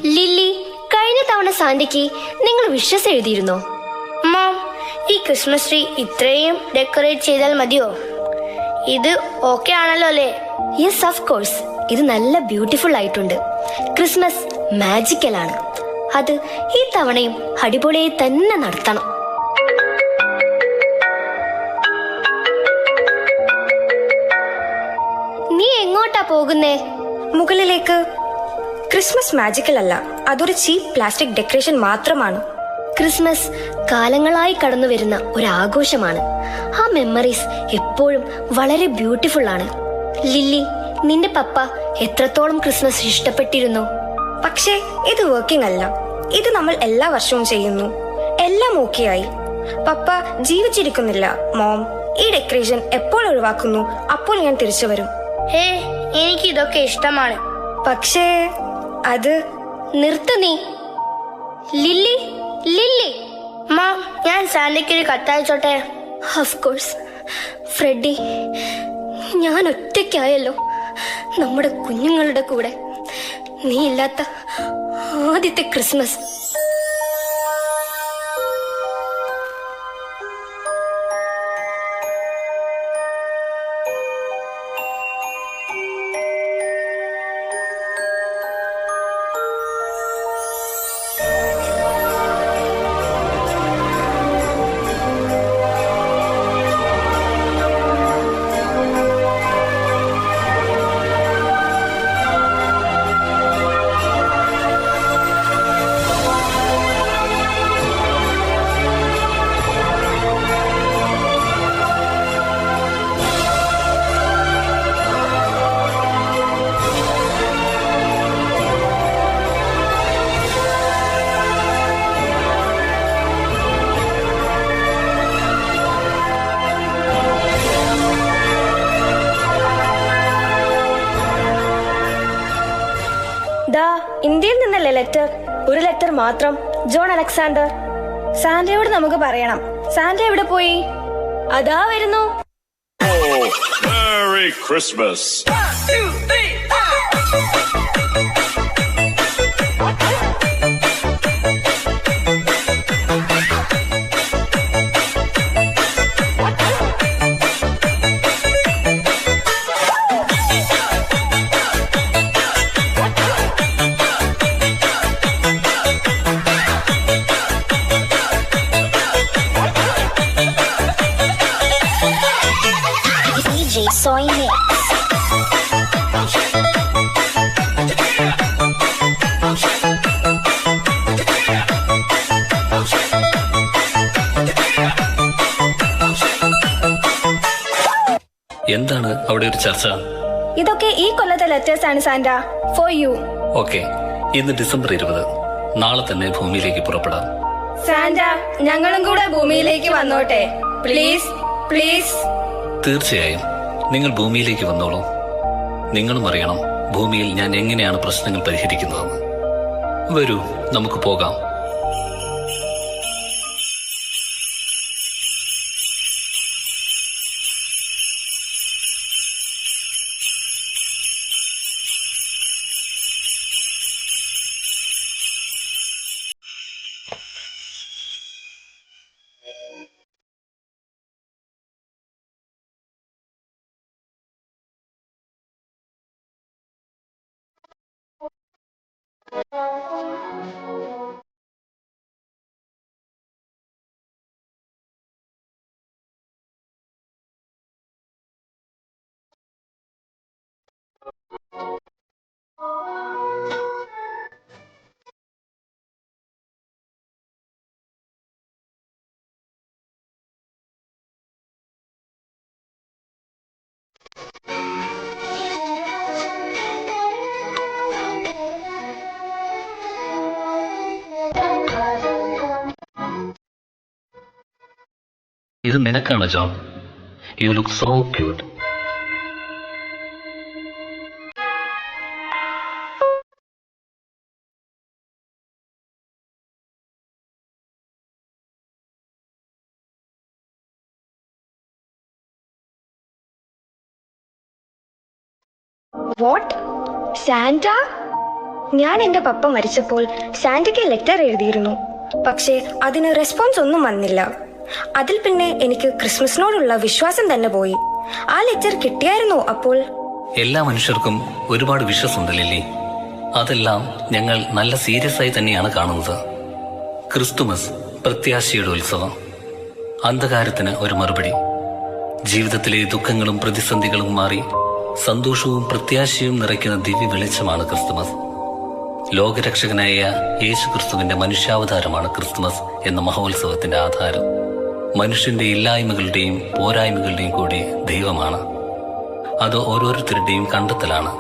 Lily, കഴിഞ്ഞ തവണ സാന്റയ്ക്ക് നിങ്ങൾ വിഷസ് എഴുതിയിരുന്നോ? മോം, ഈ ക്രിസ്മസ് ട്രീ ഇത്രയും ഡെക്കറേറ്റ് ചെയ്താൽ മതിയോ? ഇത് ഓക്കെ ആണല്ലോ അല്ലേ? Yes, of course. ഇത് നല്ല ബ്യൂട്ടിഫുൾ ആയിട്ടുണ്ട്. ക്രിസ്മസ് മാജിക്കലാണ്. അത് ഈ തവണയും അടിപൊളിയായി തന്നെ നടത്തണം. നീ എങ്ങോട്ടാ പോകുന്നേ? മുകളിലേക്ക്. ക്രിസ്മസ് മാജിക്കൽ അല്ല, അതൊരു ചീപ്പ് പ്ലാസ്റ്റിക് ഡെക്കറേഷൻ മാത്രമാണ്. ക്രിസ്മസ് കാലങ്ങളായി കടന്നു വരുന്ന ഒരു ആഘോഷമാണ്. ആ മെമ്മറീസ് എപ്പോഴും വളരെ ബ്യൂട്ടിഫുൾ ആണ്. ലില്ലി, നിന്റെ പപ്പ എത്രത്തോളം ക്രിസ്മസ് ഇഷ്ടപ്പെട്ടിരുന്നു? പക്ഷേ ഇത് വർക്കിംഗ് അല്ല. ഇത് നമ്മൾ എല്ലാ വർഷവും ചെയ്യുന്നു. എല്ലാം ഓക്കെയായി. പപ്പ ജീവിച്ചിരിക്കുന്നില്ല മോം. ഈ ഡെക്കറേഷൻ എപ്പോൾ ഒഴിവാക്കുന്നു അപ്പോൾ ഞാൻ തിരിച്ചു വരും. ഹേ, എനിക്ക് ഇതൊക്കെ ഇഷ്ടമാണ്. പക്ഷേ അത് നിർത്ത് നീ. Lily, lily. മോം, ഞാൻ സാന്റയ്ക്ക് ഒരു കത്തയച്ചോട്ടെ? Of course. ഫ്രെഡി, ഞാൻ ഒറ്റയ്ക്കായല്ലോ നമ്മുടെ കുഞ്ഞുങ്ങളുടെ കൂടെ. നീ ഇല്ലാത്ത ആദ്യത്തെ ക്രിസ്മസ്. ഇന്ത്യയിൽ നിന്നല്ലേ ലെറ്റർ? ഒരു ലെറ്റർ മാത്രം. John Alexander. സാന്റയോട് നമുക്ക് പറയണം. സാന്റ എവിടെ പോയി? അതാ വരുന്നു. Merry Christmas. 1, 2, 3, 4. DJ Soy Mix. എന്താണ് അവിടെ ഒരു ചർച്ച? ഇതൊക്കെ ഈ കൊല്ലത്തെ ലെറ്റേഴ്സ് ആണ് സാന്റ. For you. ഓക്കെ, ഇന്ന് ഡിസംബർ 20. നാളെ തന്നെ ഭൂമിയിലേക്ക് പുറപ്പെടാം. സാന്റ, ഞങ്ങളും കൂടെ ഭൂമിയിലേക്ക് വന്നോട്ടെ. Please, please. തീർച്ചയായും നിങ്ങൾ ഭൂമിയിലേക്ക് വന്നോളൂ. നിങ്ങളും അറിയണം ഭൂമിയിൽ ഞാൻ എങ്ങനെയാണ് പ്രശ്നങ്ങൾ പരിഹരിക്കുന്നതെന്ന്. വരൂ, നമുക്ക് പോകാം. ഇത് നിനക്കാണ് John. You look so cute. What? Santa? ഞാൻ എൻ്റെ പപ്പ മരിച്ചപ്പോൾ സാന്റയ്ക്ക് ലെറ്റർ എഴുതിയിരുന്നു. പക്ഷേ അതിന് റെസ്പോൺസ് ഒന്നും വന്നില്ല. അതിൽ പിന്നെ എനിക്ക് ക്രിസ്മസിനോടുള്ള വിശ്വാസം തന്നെ പോയി. ആ ലെറ്റർ കിട്ടിയായിരുന്നോ അപ്പോൾ? എല്ലാ മനുഷ്യർക്കും ഒരുപാട് വിഷസ് ഉണ്ട് ലില്ലി. അതെല്ലാം ഞങ്ങൾ നല്ല സീരിയസ് ആയി തന്നെയാണ് കാണുന്നത്. ക്രിസ്തുമസ് പ്രത്യാശയുടെ ഉത്സവം, അന്ധകാരത്തിന് ഒരു മറുപടി. ജീവിതത്തിലെ ദുഃഖങ്ങളും പ്രതിസന്ധികളും മാറി സന്തോഷവും പ്രത്യാശയും നിറയ്ക്കുന്ന ദിവ്യ വെളിച്ചമാണ് ക്രിസ്തുമസ്. ലോകരക്ഷകനായ യേശു ക്രിസ്തുവിന്റെ മനുഷ്യാവതാരമാണ് ക്രിസ്തുമസ് എന്ന മഹോത്സവത്തിന്റെ ആധാരം. മനുഷ്യന്റെ ഇല്ലായ്മകളുടെയും പോരായ്മകളുടെയും കൂടി ദൈവമാണ്. അത് ഓരോരുത്തരുടെയും കണ്ടെത്തലാണ്.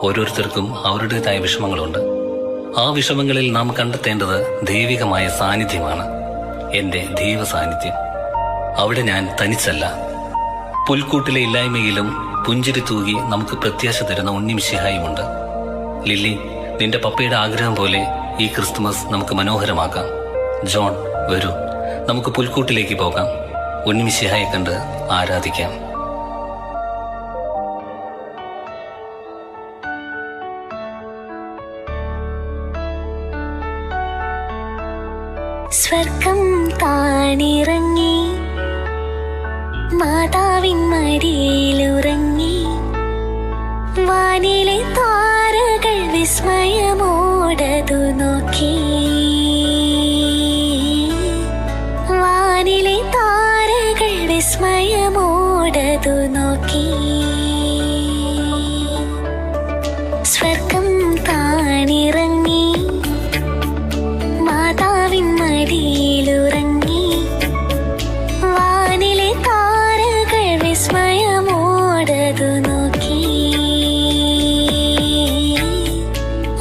ഓരോരുത്തർക്കും അവരുടേതായ വിഷമങ്ങളുണ്ട്. ആ വിഷമങ്ങളിൽ നാം കണ്ടെത്തേണ്ടത് ദൈവികമായ സാന്നിധ്യമാണ്, എന്റെ ദൈവ സാന്നിധ്യം. അവിടെ ഞാൻ തനിച്ചല്ല. പുൽക്കൂട്ടിലെ ഇല്ലായ്മയിലും പുഞ്ചിരി തൂകി നമുക്ക് പ്രത്യാശ തരുന്ന ഉണ്ണിമിശിഹായുമുണ്ട്. ലില്ലി, നിന്റെ പപ്പയുടെ ആഗ്രഹം പോലെ ഈ ക്രിസ്തുമസ് നമുക്ക് മനോഹരമാക്കാം. ജോൺ, വരൂ, നമുക്ക് പുൽക്കൂട്ടിലേക്ക് പോകാം. ഉണ്ണിമിശിഹായെ കണ്ട് ആരാധിക്കാം. സ്വർഗം താണിറങ്ങി മാതാവിൻ മടിയിലുറങ്ങി, വാനിലെ താരകൾ വിസ്മയമോടതു നോക്കി. വാനിലെ താരകൾ വിസ്മയമോടതു നോക്കി. സ്വർഗം താണിറങ്ങി മാതാവിൻ മടിയിലുറങ്ങി, വാനിലെ താരകൾ വിസ്മയമോടതു നോക്കി.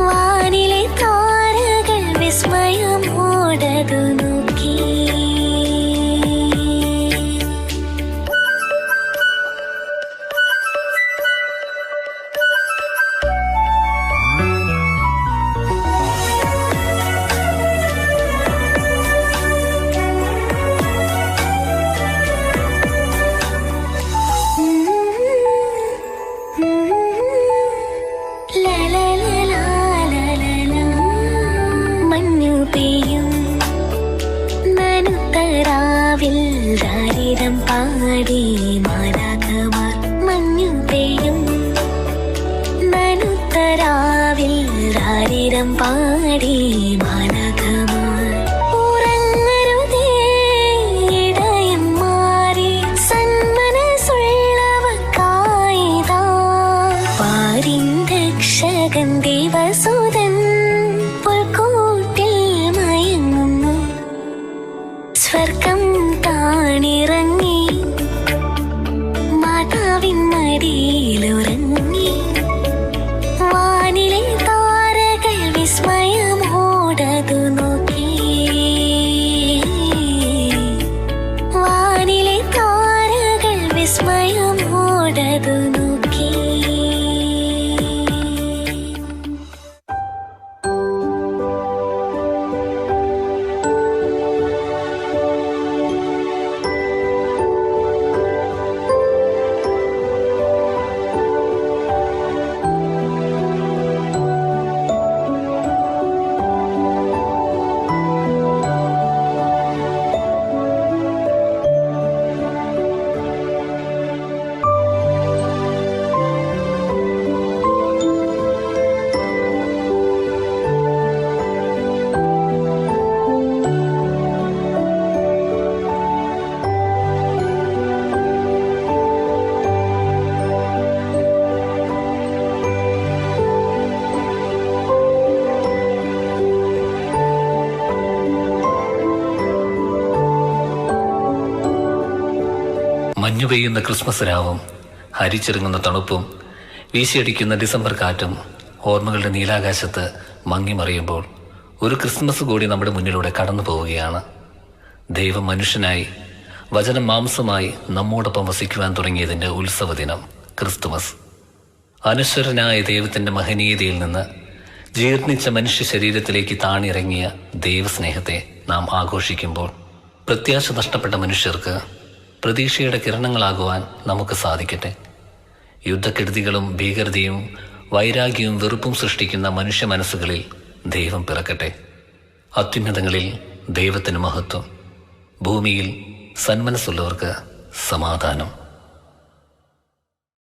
വാനിലെ താരകൾ വിസ്മയമോടതു നോക്കി. മഞ്ഞു പെയ്യും നനുത്തരാവിൽ രാരിരം പാടി മാലാഖമാർ. മഞ്ഞു പെയ്യും നനുത്തരാവിൽ രാരിരം പാടി മാലാഖമാർ. ഉറങ്ങരുതേ ഇടയൻ മാറി, സന്മനസ്സുള്ളവർക്കായിതാ പാരിൻ രക്ഷകൻ ദേവസുതൻ പുൽക്കൂട്ടിൽ മയങ്ങുന്നു. സ്വർഗം താണിറങ്ങി മാതാവിൻ മടിയിലുറങ്ങി, വാനിലെ താരകൾ വിസ്മയമോടതു നോക്കി. വാനിലെ താരകൾ വിസ്മയമോടതു നോക്കി. മഞ്ഞു പെയ്യുന്ന ക്രിസ്മസ് രാവും ഹരിച്ചിറങ്ങുന്ന തണുപ്പും വീശിയടിക്കുന്ന ഡിസംബർ കാറ്റും ഓർമ്മകളുടെ നീലാകാശത്ത് മങ്ങിമറിയുമ്പോൾ ഒരു ക്രിസ്മസ് കൂടി നമ്മുടെ മുന്നിലൂടെ കടന്നു പോവുകയാണ്. ദൈവം മനുഷ്യനായി, വചനം മാംസമായി നമ്മോടൊപ്പം വസിക്കുവാൻ തുടങ്ങിയതിൻ്റെ ഉത്സവ ദിനം ക്രിസ്തുമസ്. അനശ്വരനായ ദൈവത്തിൻ്റെ മഹനീയതയിൽ നിന്ന് ജീർണിച്ച മനുഷ്യ ശരീരത്തിലേക്ക് താണിറങ്ങിയ ദൈവസ്നേഹത്തെ നാം ആഘോഷിക്കുമ്പോൾ പ്രത്യാശ നഷ്ടപ്പെട്ട മനുഷ്യർക്ക് പ്രതീക്ഷയുടെ കിരണങ്ങളാകുവാൻ നമുക്ക് സാധിക്കട്ടെ. യുദ്ധക്കെടുതികളും ഭീകരതയും വൈരാഗ്യവും വെറുപ്പും സൃഷ്ടിക്കുന്ന മനുഷ്യ മനസ്സുകളിൽ ദൈവം പിറക്കട്ടെ. അത്യുന്നതങ്ങളിൽ ദൈവത്തിന് മഹത്വം, ഭൂമിയിൽ സന്മനസ്സുള്ളവർക്ക് സമാധാനം.